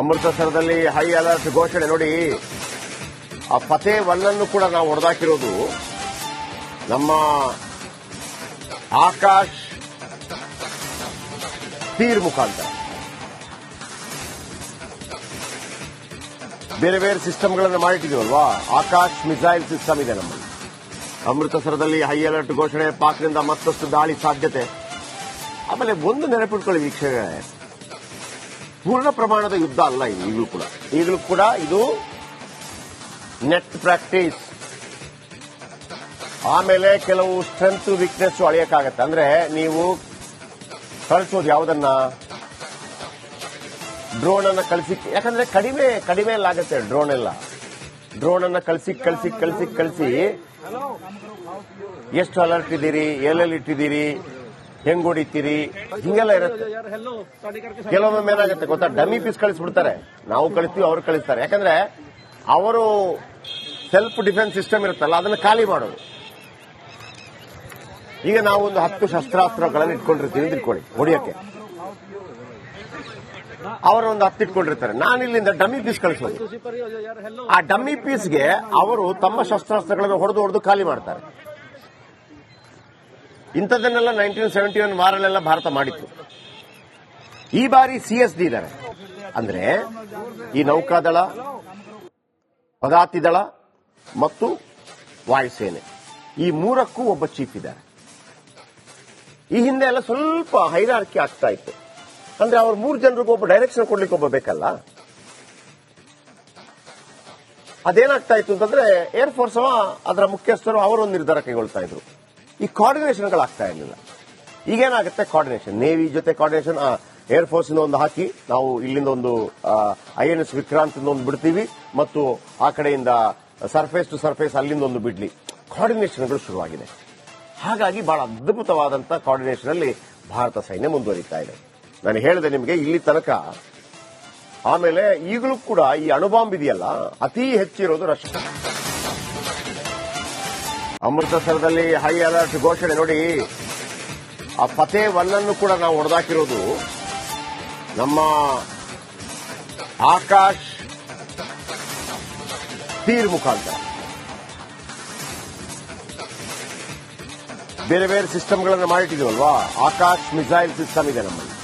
ಅಮೃತಸರದಲ್ಲಿ high alert ಘೋಷಣೆ ನೋಡಿ. ಆ ಫತೇ ಒನ್ನನ್ನು ಕೂಡ ನಾವು ಹೊಡೆದಾಕಿರೋದು ನಮ್ಮ ಆಕಾಶ್ ತೀರ್ ಮುಖಾಂತರ. ಬೇರೆ ಬೇರೆ ಸಿಸ್ಟಮ್ಗಳನ್ನು ಮಾಡಿಟ್ಟಿದ್ದೀವಲ್ವಾ, ಆಕಾಶ್ ಮಿಸೈಲ್ ಸಿಸ್ಟಮ್ ಇದೆ ನಮ್ಮಲ್ಲಿ. ಅಮೃತಸರದಲ್ಲಿ ಹೈ ಅಲರ್ಟ್ ಘೋಷಣೆ, ಪಾಕ್ನಿಂದ ಮತ್ತಷ್ಟು ದಾಳಿ ಸಾಧ್ಯತೆ. ಆಮೇಲೆ ಒಂದು ನೆನಪಿಟ್ಕೊಳ್ಳಿ ವೀಕ್ಷಕರೇ, ಪೂರ್ಣ ಪ್ರಮಾಣದ ಯುದ್ಧ ಅಲ್ಲ ಇದು. ಈಗಲೂ ಕೂಡ ಇದು ನೆಟ್ ಪ್ರಾಕ್ಟೀಸ್. ಆಮೇಲೆ ಕೆಲವು ಸ್ಟ್ರೆಂತ್ ವೀಕ್ನೆಸ್ ಅಳೆಯಕ್ಕಾಗತ್ತೆ. ಅಂದ್ರೆ ನೀವು ಕಳಿಸೋದು ಯಾವುದನ್ನ, ಡ್ರೋನ್ ಅನ್ನ ಕಳಿಸಿ, ಯಾಕಂದ್ರೆ ಕಡಿಮೆ ಆಗುತ್ತೆ ಡ್ರೋನ್ ಎಲ್ಲ. ಡ್ರೋನ್ ಅನ್ನ ಕಳಿಸಿ ಎಷ್ಟು ಅಲರ್ಟ್ ಇದ್ದೀರಿ, ಎಲ್ಲೆಲ್ಲಿ ಇಟ್ಟಿದ್ದೀರಿ, ಹೆಂಗ್ ಹೊಡಿತೀರಿ, ಹಿಂಗೆಲ್ಲ ಇರುತ್ತೆ. ಕೆಲವೊಮ್ಮೆ ಏನಾಗುತ್ತೆ ಗೊತ್ತಾ, ಡಮ್ಮಿ ಪೀಸ್ ಕಳಿಸ್ಬಿಡ್ತಾರೆ. ನಾವು ಕಳಿಸ್ತೀವಿ, ಅವರು ಕಳಿಸ್ತಾರೆ. ಯಾಕಂದ್ರೆ ಅವರು ಸೆಲ್ಫ್ ಡಿಫೆನ್ಸ್ ಸಿಸ್ಟಮ್ ಇರುತ್ತಲ್ಲ, ಅದನ್ನ ಖಾಲಿ ಮಾಡೋದು. ಈಗ ನಾವು ಒಂದು 10 ಶಸ್ತ್ರಾಸ್ತ್ರಗಳನ್ನು ಇಟ್ಕೊಂಡಿರ್ತೀವಿ ತಿಳ್ಕೊಳ್ಳಿ ಹೊಡಿಯಕ್ಕೆ. ಅವರು ಒಂದು 10 ಇಟ್ಕೊಂಡಿರ್ತಾರೆ. ನಾನು ಇಲ್ಲಿಂದ ಡಮ್ಮಿ ಪೀಸ್ ಕಳಿಸೋದು. ಆ ಡಮ್ಮಿ ಪೀಸ್ಗೆ ಅವರು ತಮ್ಮ ಶಸ್ತ್ರಾಸ್ತ್ರಗಳನ್ನು ಹೊಡೆದು ಖಾಲಿ ಮಾಡ್ತಾರೆ. ಇಂಥದ್ದನ್ನೆಲ್ಲ 1971 ವಾರಲ್ಲೆಲ್ಲ ಭಾರತ ಮಾಡಿತ್ತು. ಈ ಬಾರಿ CSD ಇದ್ದಾರೆ. ಅಂದ್ರೆ ಈ ನೌಕಾದಳ, ಪದಾತಿ ದಳ ಮತ್ತು ವಾಯುಸೇನೆ, ಈ ಮೂರಕ್ಕೂ ಒಬ್ಬ ಚೀಫ್ ಇದ್ದಾರೆ. ಈ ಹಿಂದೆ ಎಲ್ಲ ಸ್ವಲ್ಪ ಹೈರಾರ್ಕಿ ಆಗ್ತಾ ಇತ್ತು. ಅಂದ್ರೆ ಅವ್ರ 3 ಜನರಿಗೂ ಒಬ್ಬ ಡೈರೆಕ್ಷನ್ ಕೊಡ್ಲಿಕ್ಕೆ ಒಬ್ಬ ಬೇಕಲ್ಲ. ಅದೇನಾಗ್ತಾ ಇತ್ತು ಅಂತಂದ್ರೆ, ಏರ್ ಫೋರ್ಸ್ ಅದರ ಮುಖ್ಯಸ್ಥರು ಅವರೊಂದು ನಿರ್ಧಾರ ಕೈಗೊಳ್ತಾ ಇದ್ರು. ಈ ಕೋಆರ್ಡಿನೇಷನ್ಗಳಾಗ್ತಾ ಇರಲಿಲ್ಲ. ಈಗೇನಾಗುತ್ತೆ, ಕೋಆರ್ಡಿನೇಷನ್, ನೇವಿ ಜೊತೆ ಕೋಆರ್ಡಿನೇಷನ್, ಏರ್ ಫೋರ್ಸ್ ಒಂದು ಹಾಕಿ ನಾವು ಇಲ್ಲಿಂದ ಒಂದು INS ವಿಕ್ರಾಂತ್ ಒಂದು ಬಿಡ್ತೀವಿ, ಮತ್ತು ಆ ಕಡೆಯಿಂದ ಸರ್ಫೇಸ್ ಟು ಸರ್ಫೇಸ್ ಅಲ್ಲಿಂದ ಒಂದು ಬಿಡ್ಲಿ. ಕೋಆರ್ಡಿನೇಷನ್ಗಳು ಶುರುವಾಗಿದೆ. ಹಾಗಾಗಿ ಬಹಳ ಅದ್ಭುತವಾದಂತಹ ಕೋಆರ್ಡಿನೇಷನ್ ಅಲ್ಲಿ ಭಾರತ ಸೈನ್ಯ ಮುಂದುವರಿತಾ ಇದೆ. ನಾನು ಹೇಳಿದೆ ನಿಮಗೆ ಇಲ್ಲಿ ತನಕ. ಆಮೇಲೆ ಈಗಲೂ ಕೂಡ ಈ ಅಣುಬಾಂಬ್ ಇದೆಯಲ್ಲ, ಅತಿ ಹೆಚ್ಚಿರೋದು ರಷ್ಯಾ. ಅಮೃತಸರದಲ್ಲಿ ಹೈ ಅಲರ್ಟ್ ಘೋಷಣೆ ನೋಡಿ. ಆ ಫತೇ ಒನ್ನನ್ನು ಕೂಡ ನಾವು ಹೊಡೆದಾಕಿರೋದು ನಮ್ಮ ಆಕಾಶ್ ತೀರ್ ಮುಖಾಂತರ. ಬೇರೆ ಬೇರೆ ಸಿಸ್ಟಮ್ಗಳನ್ನು ಮಾಡಿಟ್ಟಿದ್ದೀವಲ್ವಾ, ಆಕಾಶ್ ಮಿಸೈಲ್ ಸಿಸ್ಟಮ್ ಇದೆ ನಮ್ಮಲ್ಲಿ.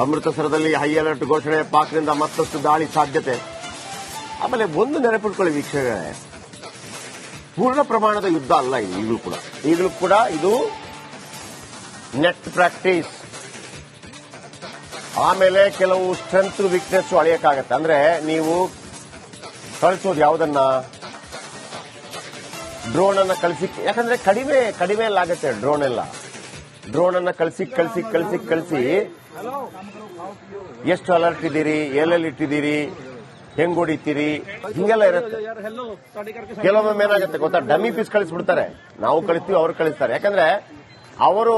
ಅಮೃತಸರದಲ್ಲಿ ಹೈ ಅಲರ್ಟ್ ಘೋಷಣೆ, ಪಾಕ್ನಿಂದ ಮತ್ತಷ್ಟು ದಾಳಿ ಸಾಧ್ಯತೆ. ಆಮೇಲೆ ಒಂದು ನೆನಪಿಟ್ಕೊಳ್ಳಿ ವೀಕ್ಷಕರೇ, ಪೂರ್ಣ ಪ್ರಮಾಣದ ಯುದ್ಧ ಅಲ್ಲ ಇದು. ಈಗಲೂ ಕೂಡ ಇದು ನೆಟ್ ಪ್ರಾಕ್ಟೀಸ್. ಆಮೇಲೆ ಕೆಲವು ಸ್ಟ್ರೆಂತ್ ವೀಕ್ನೆಸ್ ಅಳೆಯಕ್ಕಾಗತ್ತೆ. ಅಂದ್ರೆ ನೀವು ಕಳಿಸೋದು ಯಾವುದನ್ನ, ಡ್ರೋನ್ ಅನ್ನ ಕಳಿಸಿ, ಯಾಕಂದ್ರೆ ಕಡಿಮೆ ಆಗುತ್ತೆ ಡ್ರೋನ್ ಎಲ್ಲ. ಡ್ರೋನ್ ಅನ್ನ ಕಳಿಸಿ ಎಷ್ಟು ಅಲರ್ಟ್ ಇದ್ದೀರಿ, ಎಲ್ಲೆಲ್ಲಿ ಇಟ್ಟಿದ್ದೀರಿ, ಹೆಂಗ್ ಹೊಡಿತೀರಿ, ಹಿಂಗೆಲ್ಲ ಇರುತ್ತೆ. ಕೆಲವೊಮ್ಮೆ ಏನಾಗುತ್ತೆ ಗೊತ್ತಾ, ಡಮ್ಮಿ ಪೀಸ್ ಕಳಿಸ್ಬಿಡ್ತಾರೆ. ನಾವು ಕಳಿಸ್ತೀವಿ, ಅವರು ಕಳಿಸ್ತಾರೆ. ಯಾಕಂದ್ರೆ ಅವರು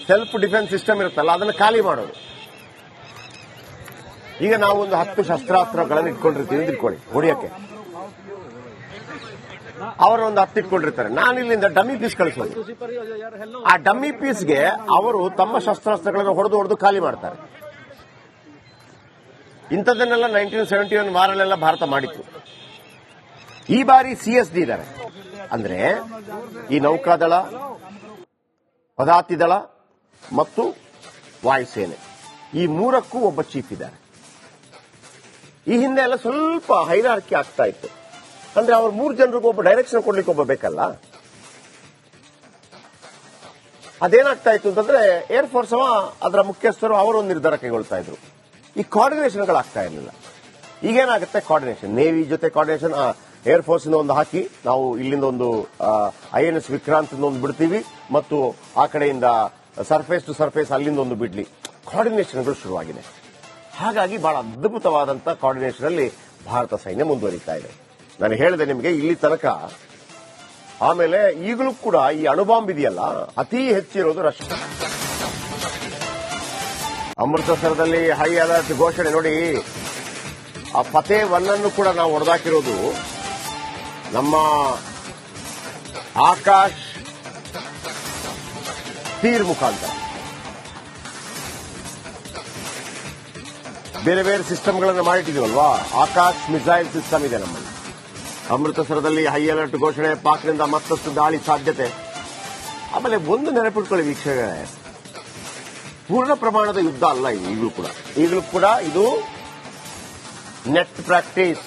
ಸೆಲ್ಫ್ ಡಿಫೆನ್ಸ್ ಸಿಸ್ಟಮ್ ಇರುತ್ತಲ್ಲ, ಅದನ್ನ ಖಾಲಿ ಮಾಡೋದು. ಈಗ ನಾವು ಒಂದು 10 ಶಸ್ತ್ರಾಸ್ತ್ರಗಳನ್ನು ಇಟ್ಕೊಂಡಿರ್ತೀವಿ ತಿಳ್ಕೊಳ್ಳಿ ಹೊಡಿಯಕ್ಕೆ. ಅವರು ಒಂದು 10 ಇಟ್ಕೊಂಡಿರ್ತಾರೆ. ನಾನು ಇಲ್ಲಿಂದ ಡಮ್ಮಿ ಪೀಸ್ ಕಳಿಸೋದು. ಆ ಡಮ್ಮಿ ಪೀಸ್ಗೆ ಅವರು ತಮ್ಮ ಶಸ್ತ್ರಾಸ್ತ್ರಗಳನ್ನು ಹೊಡೆದು ಖಾಲಿ ಮಾಡ್ತಾರೆ. ಇಂಥದ್ದನ್ನೆಲ್ಲ 1971 ವಾರಲ್ಲೆಲ್ಲ ಭಾರತ ಮಾಡಿತ್ತು. ಈ ಬಾರಿ CSD ಇದ್ದಾರೆ. ಅಂದ್ರೆ ಈ ನೌಕಾದಳ, ಪದಾತಿ ದಳ ಮತ್ತು ವಾಯುಸೇನೆ, ಈ ಮೂರಕ್ಕೂ ಒಬ್ಬ ಚೀಫ್ ಇದ್ದಾರೆ. ಈ ಹಿಂದೆ ಎಲ್ಲ ಸ್ವಲ್ಪ ಹೈರಾರ್ಕಿ ಆಗ್ತಾ ಇತ್ತು. ಅಂದ್ರೆ ಅವ್ರ 3 ಜನರಿಗೂ ಒಬ್ಬ ಡೈರೆಕ್ಷನ್ ಕೊಡ್ಲಿಕ್ಕೆ ಒಬ್ಬ ಬೇಕಲ್ಲ. ಅದೇನಾಗ್ತಾ ಇತ್ತು ಅಂತಂದ್ರೆ, ಏರ್ ಫೋರ್ಸ್ ಅದರ ಮುಖ್ಯಸ್ಥರು ಅವರೊಂದು ನಿರ್ಧಾರ ಕೈಗೊಳ್ತಾ ಇದ್ರು. ಈ ಕೋಆರ್ಡಿನೇಷನ್ಗಳಾಗ್ತಾ ಇರಲಿಲ್ಲ. ಈಗೇನಾಗುತ್ತೆ, ಕೋಆರ್ಡಿನೇಷನ್, ನೇವಿ ಜೊತೆ ಕೋಆರ್ಡಿನೇಷನ್, ಏರ್ ಫೋರ್ಸ್ ಒಂದು ಹಾಕಿ ನಾವು ಇಲ್ಲಿಂದ ಒಂದು INS ವಿಕ್ರಾಂತ್ ಒಂದು ಬಿಡ್ತೀವಿ, ಮತ್ತು ಆ ಕಡೆಯಿಂದ ಸರ್ಫೇಸ್ ಟು ಸರ್ಫೇಸ್ ಅಲ್ಲಿಂದ ಒಂದು ಬಿಡ್ಲಿ. ಕೋಆರ್ಡಿನೇಷನ್ಗಳು ಶುರುವಾಗಿದೆ. ಹಾಗಾಗಿ ಬಹಳ ಅದ್ಭುತವಾದಂತಹ ಕೋಆರ್ಡಿನೇಷನ್ ಅಲ್ಲಿ ಭಾರತ ಸೈನ್ಯ ಮುಂದುವರಿತಾ ಇದೆ. ನಾನು ಹೇಳಿದೆ ನಿಮಗೆ ಇಲ್ಲಿ ತನಕ. ಆಮೇಲೆ ಈಗಲೂ ಕೂಡ ಈ ಅಣುಬಾಂಬ್ ಇದೆಯಲ್ಲ, ಅತಿ ಹೆಚ್ಚಿರೋದು ರಷ್ಯಾ. ಅಮೃತಸರದಲ್ಲಿ ಹೈ ಅಲರ್ಟ್ ಘೋಷಣೆ ನೋಡಿ. ಆ ಫತೇ ಒನ್ನನ್ನು ಕೂಡ ನಾವು ಹೊಡೆದಾಕಿರೋದು ನಮ್ಮ ಆಕಾಶ್ ತೀರ್ ಮುಖಾಂತರ. ಬೇರೆ ಬೇರೆ ಸಿಸ್ಟಮ್ಗಳನ್ನು ಮಾಡಿಟ್ಟಿದೀವಲ್ವಾ. ಆಕಾಶ್ ಮಿಸೈಲ್ ಸಿಸ್ಟಮ್ ಇದೆ ನಮ್ಮಲ್ಲಿ. ಅಮೃತಸರದಲ್ಲಿ ಹೈ ಅಲರ್ಟ್ ಘೋಷಣೆ, ಪಾಕ್ನಿಂದ ಮತ್ತಷ್ಟು ದಾಳಿ ಸಾಧ್ಯತೆ. ಆಮೇಲೆ ಒಂದು ನೆನಪಿಟ್ಕೊಳ್ಳಿ ವೀಕ್ಷಕರೇ, ಪೂರ್ಣ ಪ್ರಮಾಣದ ಯುದ್ಧ ಅಲ್ಲ ಈಗಲೂ ಕೂಡ ಇದು ನೆಟ್ ಪ್ರಾಕ್ಟೀಸ್.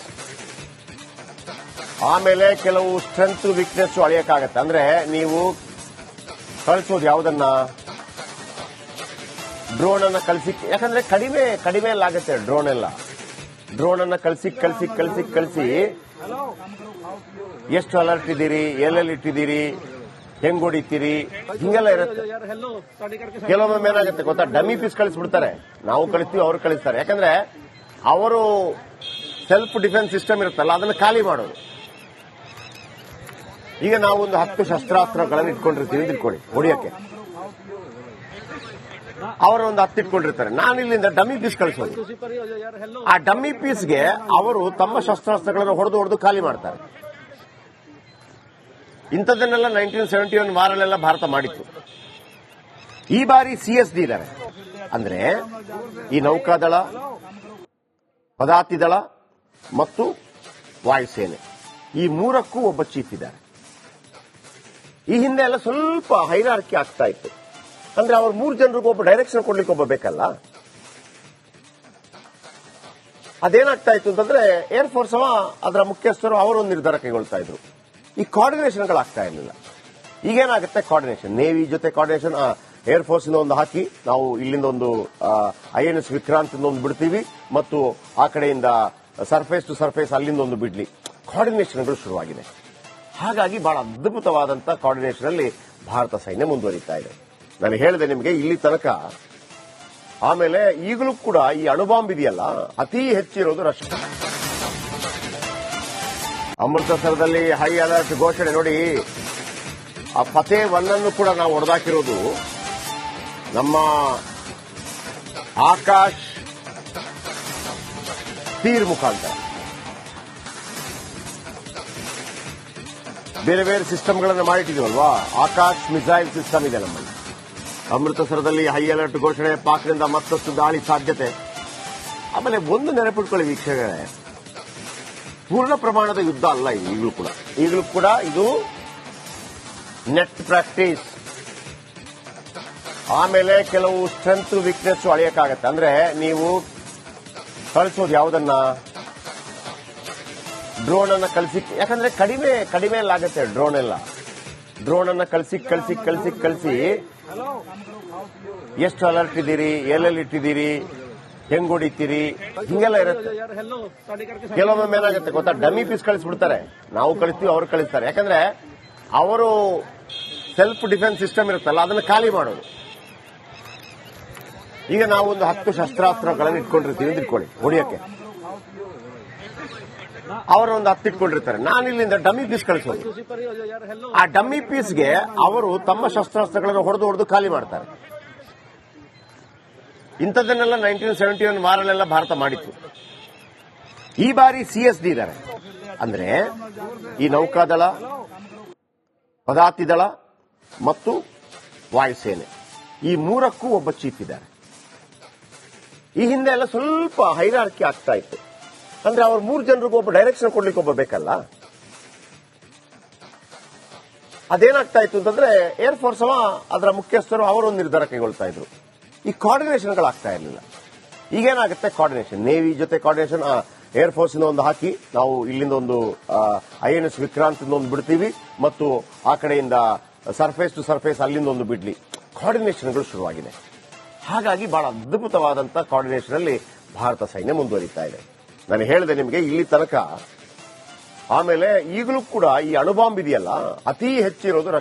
ಆಮೇಲೆ ಕೆಲವು ಸ್ಟ್ರೆಂತ್ ವೀಕ್ನೆಸ್ ಅಳೆಯಕ್ಕಾಗತ್ತೆ. ಅಂದ್ರೆ ನೀವು ಕಳಿಸೋದು ಯಾವುದನ್ನ, ಡ್ರೋನ್ ಅನ್ನ ಕಳಿಸಿ, ಯಾಕಂದ್ರೆ ಕಡಿಮೆ ಆಗುತ್ತೆ ಡ್ರೋನ್ ಎಲ್ಲ. ಡ್ರೋನ್ ಅನ್ನ ಕಳಿಸಿ ಎಷ್ಟು ಅಲರ್ಟ್ ಇದ್ದೀರಿ, ಎಲ್ಲೆಲ್ಲಿ ಇಟ್ಟಿದ್ದೀರಿ, ಹೆಂಗ್ ಹೊಡಿತೀರಿ, ಹಿಂಗೆಲ್ಲ ಇರುತ್ತೆ. ಕೆಲವೊಮ್ಮೆ ಏನಾಗುತ್ತೆ ಗೊತ್ತಾ, ಡಮ್ಮಿ ಪೀಸ್ ಕಳಿಸ್ಬಿಡ್ತಾರೆ. ನಾವು ಕಳಿಸ್ತೀವಿ, ಅವರು ಕಳಿಸ್ತಾರೆ. ಯಾಕಂದ್ರೆ ಅವರು ಸೆಲ್ಫ್ ಡಿಫೆನ್ಸ್ ಸಿಸ್ಟಮ್ ಇರುತ್ತಲ್ಲ, ಅದನ್ನು ಖಾಲಿ ಮಾಡೋದು. ಈಗ ನಾವು ಒಂದು 10 ಶಸ್ತ್ರಾಸ್ತ್ರಗಳನ್ನು ಇಟ್ಕೊಂಡಿರ್ತೀವಿ ತಿಳ್ಕೊಳ್ಳಿ ಹೊಡಿಯಕ್ಕೆ. ಅವರು ಒಂದು 10 ಇಟ್ಕೊಂಡಿರ್ತಾರೆ. ನಾನು ಇಲ್ಲಿಂದ ಡಮ್ಮಿ ಪೀಸ್ ಕಳಿಸೋದು. ಆ ಡಮ್ಮಿ ಪೀಸ್ಗೆ ಅವರು ತಮ್ಮ ಶಸ್ತ್ರಾಸ್ತ್ರಗಳನ್ನು ಹೊಡೆದು ಖಾಲಿ ಮಾಡ್ತಾರೆ. ಇಂಥದ್ದನ್ನೆಲ್ಲ 1971 ವಾರಲ್ಲೆಲ್ಲ ಭಾರತ ಮಾಡಿತ್ತು. ಈ ಬಾರಿ CSD ಇದ್ದಾರೆ. ಅಂದ್ರೆ ಈ ನೌಕಾದಳ, ಪದಾತಿ ದಳ ಮತ್ತು ವಾಯುಸೇನೆ, ಈ ಮೂರಕ್ಕೂ ಒಬ್ಬ ಚೀಫ್ ಇದ್ದಾರೆ. ಈ ಹಿಂದೆ ಎಲ್ಲ ಸ್ವಲ್ಪ ಹೈರಾರ್ಕಿ ಆಗ್ತಾ ಇತ್ತು. ಅಂದ್ರೆ ಅವ್ರ 3 ಜನರಿಗೂ ಒಬ್ಬ ಡೈರೆಕ್ಷನ್ ಕೊಡ್ಲಿಕ್ಕೆ ಒಬ್ಬ ಬೇಕಲ್ಲ. ಅದೇನಾಗ್ತಾ ಇತ್ತು ಅಂತಂದ್ರೆ ಏರ್ ಫೋರ್ಸ್ ಅದರ ಮುಖ್ಯಸ್ಥರು ಅವರೊಂದು ನಿರ್ಧಾರ ಕೈಗೊಳ್ತಾ ಇದ್ರು. ಈ ಕೋಆರ್ಡಿನೇಷನ್ಗಳಾಗ್ತಾ ಇರಲಿಲ್ಲ. ಈಗೇನಾಗುತ್ತೆ, ಕೋಆರ್ಡಿನೇಷನ್, ನೇವಿ ಜೊತೆ ಕೋಆರ್ಡಿನೇಷನ್, ಏರ್ ಫೋರ್ಸ್ ಇಂದ ಒಂದು ಹಾಕಿ ನಾವು ಇಲ್ಲಿಂದ ಒಂದು INS ವಿಕ್ರಾಂತ್ ಒಂದು ಬಿಡ್ತೀವಿ ಮತ್ತು ಆ ಕಡೆಯಿಂದ ಸರ್ಫೇಸ್ ಟು ಸರ್ಫೇಸ್ ಅಲ್ಲಿಂದ ಒಂದು ಬಿಡ್ಲಿ. ಕೋಆರ್ಡಿನೇಷನ್ಗಳು ಶುರುವಾಗಿದೆ. ಹಾಗಾಗಿ ಬಹಳ ಅದ್ಭುತವಾದಂತಹ ಕೋಆರ್ಡಿನೇಷನ್ ಅಲ್ಲಿ ಭಾರತ ಸೈನ್ಯ ಮುಂದುವರಿತಾ ಇದೆ. ನಾನು ಹೇಳಿದೆ ನಿಮಗೆ ಇಲ್ಲಿ ತನಕ. ಆಮೇಲೆ ಈಗಲೂ ಕೂಡ ಈ ಅಣುಬಾಂಬ್ ಇದೆಯಲ್ಲ, ಅತಿ ಹೆಚ್ಚಿರೋದು ರಷ್ಯಾ. ಅಮೃತಸರದಲ್ಲಿ ಹೈ ಅಲರ್ಟ್ ಘೋಷಣೆ ನೋಡಿ. ಆ ಫತೇ 1 ಅನ್ನು ಕೂಡ ನಾವು ಹೊಡೆದಾಕಿರೋದು ನಮ್ಮ ಆಕಾಶ್ ತೀರ್ ಮುಖಾಂತರ. ಬೇರೆ ಬೇರೆ ಸಿಸ್ಟಮ್ಗಳನ್ನು ಮಾಡಿಟ್ಟಿದೀವಲ್ವಾ. ಆಕಾಶ್ ಮಿಸೈಲ್ ಸಿಸ್ಟಮ್ ಇದೆ ನಮ್ಮಲ್ಲಿ. ಅಮೃತಸರದಲ್ಲಿ ಹೈ ಅಲರ್ಟ್ ಘೋಷಣೆ, ಪಾಕ್ನಿಂದ ಮತ್ತಷ್ಟು ದಾಳಿ ಸಾಧ್ಯತೆ. ಆಮೇಲೆ ಒಂದು ನೆನಪಿಟ್ಕೊಳ್ಳಿ ವೀಕ್ಷಕರೇ, ಪೂರ್ಣ ಪ್ರಮಾಣದ ಯುದ್ಧ ಅಲ್ಲ ಈಗಲೂ ಕೂಡ ಇದು ನೆಟ್ ಪ್ರಾಕ್ಟೀಸ್. ಆಮೇಲೆ ಕೆಲವು ಸ್ಟ್ರೆಂತ್ ವೀಕ್ನೆಸ್ ಅಳೆಯಕ್ಕಾಗತ್ತೆ. ಅಂದ್ರೆ ನೀವು ಕಳಿಸೋದು ಯಾವುದನ್ನ, ಡ್ರೋನ್ ಅನ್ನ ಕಳಿಸಿ, ಯಾಕಂದ್ರೆ ಕಡಿಮೆ ಆಗುತ್ತೆ ಡ್ರೋನ್ ಎಲ್ಲ. ಡ್ರೋನ್ ಅನ್ನ ಕಳಿಸಿ ಎಷ್ಟು ಅಲರ್ಟ್ ಇದ್ದೀರಿ, ಎಲ್ಲೆಲ್ಲಿ ಇಟ್ಟಿದ್ದೀರಿ, ಹೆಂಗ್ ಹೊಡಿತೀರಿ, ಹಿಂಗೆಲ್ಲ ಇರುತ್ತೆ. ಕೆಲವೊಮ್ಮೆ ಏನಾಗುತ್ತೆ ಗೊತ್ತಾ, ಡಮ್ಮಿ ಪೀಸ್ ಕಳಿಸ್ಬಿಡ್ತಾರೆ. ನಾವು ಕಳಿಸ್ತೀವಿ, ಅವರು ಕಳಿಸ್ತಾರೆ. ಯಾಕಂದ್ರೆ ಅವರು ಸೆಲ್ಫ್ ಡಿಫೆನ್ಸ್ ಸಿಸ್ಟಮ್ ಇರುತ್ತಲ್ಲ, ಅದನ್ನು ಖಾಲಿ ಮಾಡೋದು. ಈಗ ನಾವು ಒಂದು 10 ಶಸ್ತ್ರಾಸ್ತ್ರಗಳನ್ನು ಇಟ್ಕೊಂಡಿರ್ತೀವಿ ತಿಳ್ಕೊಳ್ಳಿ ಹೊಡಿಯಕ್ಕೆ. ಅವರು ಒಂದು 10 ಇಟ್ಕೊಂಡಿರ್ತಾರೆ. ನಾನು ಇಲ್ಲಿಂದ ಡಮ್ಮಿ ಪೀಸ್ ಕಳಿಸೋದು. ಆ ಡಮ್ಮಿ ಪೀಸ್ಗೆ ಅವರು ತಮ್ಮ ಶಸ್ತ್ರಾಸ್ತ್ರಗಳನ್ನು ಹೊಡೆದು ಖಾಲಿ ಮಾಡ್ತಾರೆ. ಇಂಥದ್ದನ್ನೆಲ್ಲ 1971 ವಾರಲ್ಲೆಲ್ಲ ಭಾರತ ಮಾಡಿತ್ತು. ಈ ಬಾರಿ CSD ಇದ್ದಾರೆ. ಅಂದ್ರೆ ಈ ನೌಕಾದಳ, ಪದಾತಿ ದಳ ಮತ್ತು ವಾಯುಸೇನೆ, ಈ ಮೂರಕ್ಕೂ ಒಬ್ಬ ಚೀಫ್ ಇದ್ದಾರೆ. ಈ ಹಿಂದೆ ಎಲ್ಲ ಸ್ವಲ್ಪ ಹೈರಾರ್ಕಿ ಆಗ್ತಾ ಇತ್ತು. ಅಂದ್ರೆ ಅವ್ರ 3 ಜನರಿಗೂ ಒಬ್ಬ ಡೈರೆಕ್ಷನ್ ಕೊಡ್ಲಿಕ್ಕೆ ಒಬ್ಬ ಬೇಕಲ್ಲ. ಅದೇನಾಗ್ತಾ ಇತ್ತು ಅಂತಂದ್ರೆ ಏರ್ ಫೋರ್ಸ್ ಅದರ ಮುಖ್ಯಸ್ಥರು ಅವರೊಂದು ನಿರ್ಧಾರ ಕೈಗೊಳ್ತಾ ಇದ್ರು. ಈ ಕೋಆರ್ಡಿನೇಷನ್ಗಳಾಗ್ತಾ ಇರಲಿಲ್ಲ. ಈಗೇನಾಗುತ್ತೆ, ಕೋಆರ್ಡಿನೇಷನ್, ನೇವಿ ಜೊತೆ ಕೋಆರ್ಡಿನೇಷನ್, ಏರ್ ಫೋರ್ಸ್ ಇಂದ ಒಂದು ಹಾಕಿ ನಾವು ಇಲ್ಲಿಂದ ಒಂದು INS ವಿಕ್ರಾಂತ್ ಒಂದು ಬಿಡ್ತೀವಿ ಮತ್ತು ಆ ಕಡೆಯಿಂದ ಸರ್ಫೇಸ್ ಟು ಸರ್ಫೇಸ್ ಅಲ್ಲಿಂದ ಒಂದು ಬಿಡ್ಲಿ. ಕೋಆರ್ಡಿನೇಷನ್ಗಳು ಶುರುವಾಗಿದೆ. ಹಾಗಾಗಿ ಬಹಳ ಅದ್ಭುತವಾದಂತಹ ಕೋಆರ್ಡಿನೇಷನ್ ಅಲ್ಲಿ ಭಾರತ ಸೈನ್ಯ ಮುಂದುವರಿತಾ ಇದೆ. ನಾನು ಹೇಳಿದೆ ನಿಮಗೆ ಇಲ್ಲಿ ತನಕ. ಆಮೇಲೆ ಈಗಲೂ ಕೂಡ ಈ ಅಣುಬಾಂಬ್ ಇದೆಯಲ್ಲ, ಅತಿ ಹೆಚ್ಚಿರೋದು